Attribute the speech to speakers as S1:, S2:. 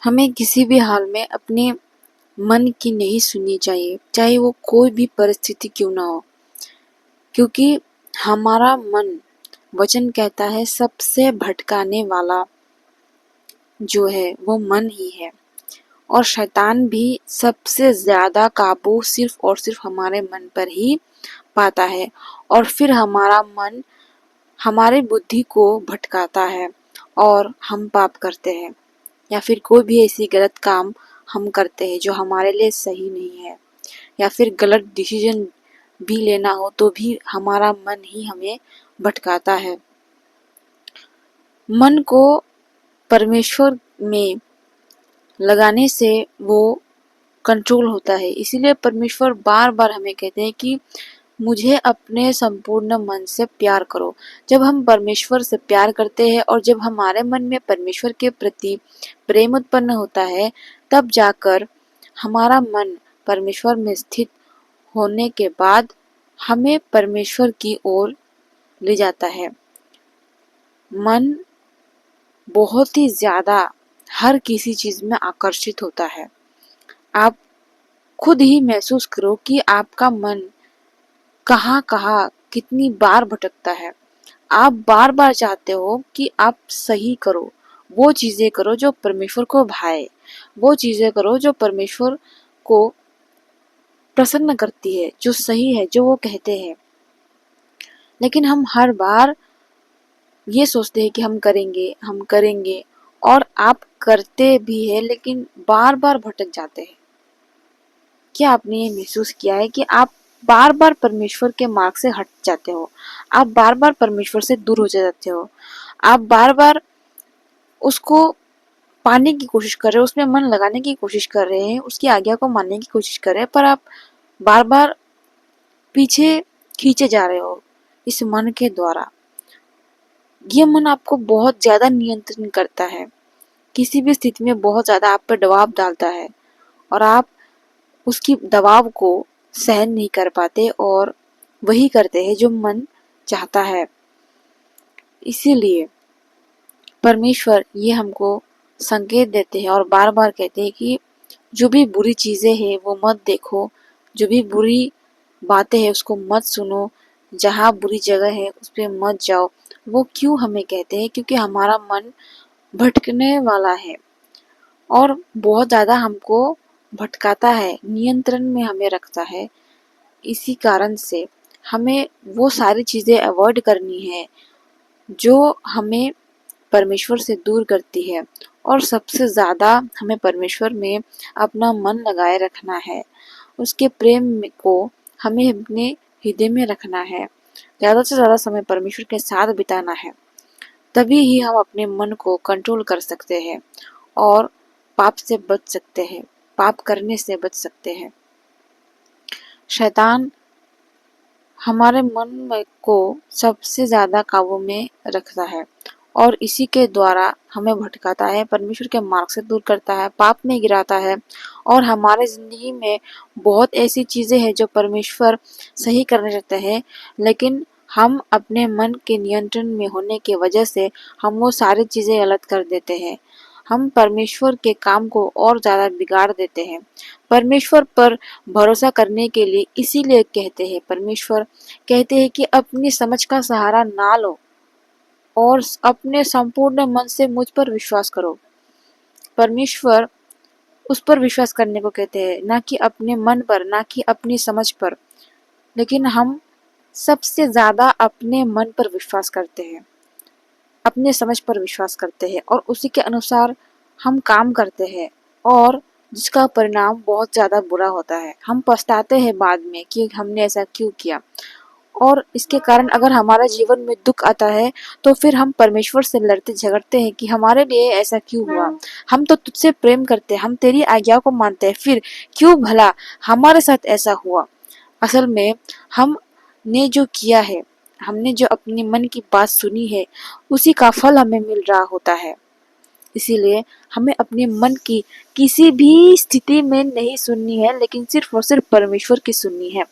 S1: हमें किसी भी हाल में अपने मन की नहीं सुननी चाहिए, चाहे वो कोई भी परिस्थिति क्यों ना हो, क्योंकि हमारा मन, वचन कहता है, सबसे भटकाने वाला जो है वो मन ही है। और शैतान भी सबसे ज्यादा काबू सिर्फ और सिर्फ हमारे मन पर ही पाता है, और फिर हमारा मन हमारी बुद्धि को भटकाता है और हम पाप करते हैं, या फिर कोई भी ऐसी गलत काम हम करते हैं जो हमारे लिए सही नहीं है, या फिर गलत डिसीजन भी लेना हो तो भी हमारा मन ही हमें भटकाता है। मन को परमेश्वर में लगाने से वो कंट्रोल होता है। इसीलिए परमेश्वर बार बार हमें कहते हैं कि मुझे अपने संपूर्ण मन से प्यार करो। जब हम परमेश्वर से प्यार करते हैं और जब हमारे मन में परमेश्वर के प्रति प्रेम उत्पन्न होता है, तब जाकर हमारा मन परमेश्वर में स्थित होने के बाद हमें परमेश्वर की ओर ले जाता है। मन बहुत ही ज्यादा हर किसी चीज में आकर्षित होता है। आप खुद ही महसूस करो कि आपका मन कहाँ कहाँ कितनी बार भटकता है। आप बार बार चाहते हो कि आप सही करो, वो चीजें करो जो परमेश्वर को भाए, वो चीजें करो जो परमेश्वर को प्रसन्न करती है, जो सही है, जो वो कहते हैं। लेकिन हम हर बार ये सोचते हैं कि हम करेंगे, और आप करते भी है लेकिन बार बार भटक जाते हैं। क्या आपने ये महसूस किया है कि आप बार बार परमेश्वर के मार्ग से हट जाते हो, आप बार बार परमेश्वर से दूर हो जाते हो, आप बार बार उसको पाने की कोशिश कर रहे हो, उसमें मन लगाने की कोशिश कर रहे हैं, उसकी आज्ञा को मानने की कोशिश कर रहे हैं, पर आप बार बार पीछे खींचे जा रहे हो इस मन के द्वारा। ये मन आपको बहुत ज्यादा नियंत्रण करता है, किसी भी स्थिति में बहुत ज्यादा आप पर दबाव डालता है, और आप उसकी दबाव को सहन नहीं कर पाते और वही करते हैं जो मन चाहता है। इसीलिए परमेश्वर ये हमको संकेत देते हैं और बार बार कहते हैं कि जो भी बुरी चीजें हैं वो मत देखो, जो भी बुरी बातें हैं उसको मत सुनो, जहाँ बुरी जगह है उस पे मत जाओ। वो क्यों हमें कहते हैं? क्योंकि हमारा मन भटकने वाला है और बहुत ज्यादा हमको भटकाता है, नियंत्रण में हमें रखता है। इसी कारण से हमें वो सारी चीजें अवॉइड करनी है जो हमें परमेश्वर से दूर करती है, और सबसे ज्यादा हमें परमेश्वर में अपना मन लगाए रखना है। उसके प्रेम को हमें अपने हृदय में रखना है, ज्यादा से ज्यादा समय परमेश्वर के साथ बिताना है। तभी ही हम अपने मन को कंट्रोल कर सकते हैं और पाप से बच सकते हैं, पाप करने से बच सकते हैं। शैतान हमारे मन को सबसे ज्यादा काबू में रखता है और इसी के द्वारा हमें भटकाता है, परमेश्वर के मार्ग से दूर करता है, पाप में गिराता है। और हमारे जिंदगी में बहुत ऐसी चीजें हैं जो परमेश्वर सही करने चाहते हैं, लेकिन हम अपने मन के नियंत्रण में होने की वजह से हम वो सारी चीजें गलत कर देते हैं। हम परमेश्वर के काम को और ज्यादा बिगाड़ देते हैं। परमेश्वर पर भरोसा करने के लिए इसीलिए कहते हैं, परमेश्वर कहते हैं कि अपनी समझ का सहारा ना लो और अपने संपूर्ण मन से मुझ पर विश्वास करो। परमेश्वर उस पर विश्वास करने को कहते हैं, ना कि अपने मन पर, ना कि अपनी समझ पर। लेकिन हम सबसे ज्यादा अपने मन पर विश्वास करते हैं, अपने समझ पर विश्वास करते हैं और उसी के अनुसार हम काम करते हैं, और जिसका परिणाम बहुत ज्यादा बुरा होता है। हम पछताते हैं बाद में कि हमने ऐसा क्यों किया, और इसके कारण अगर हमारा जीवन में दुख आता है तो फिर हम परमेश्वर से लड़ते झगड़ते हैं कि हमारे लिए ऐसा क्यों हुआ, हम तो तुझसे प्रेम करते हैं, हम तेरी आज्ञा को मानते हैं, फिर क्यों भला हमारे साथ ऐसा हुआ। असल में हमने जो किया है, हमने जो अपने मन की बात सुनी है, उसी का फल हमें मिल रहा होता है। इसीलिए हमें अपने मन की किसी भी स्थिति में नहीं सुननी है, लेकिन सिर्फ और सिर्फ परमेश्वर की सुननी है।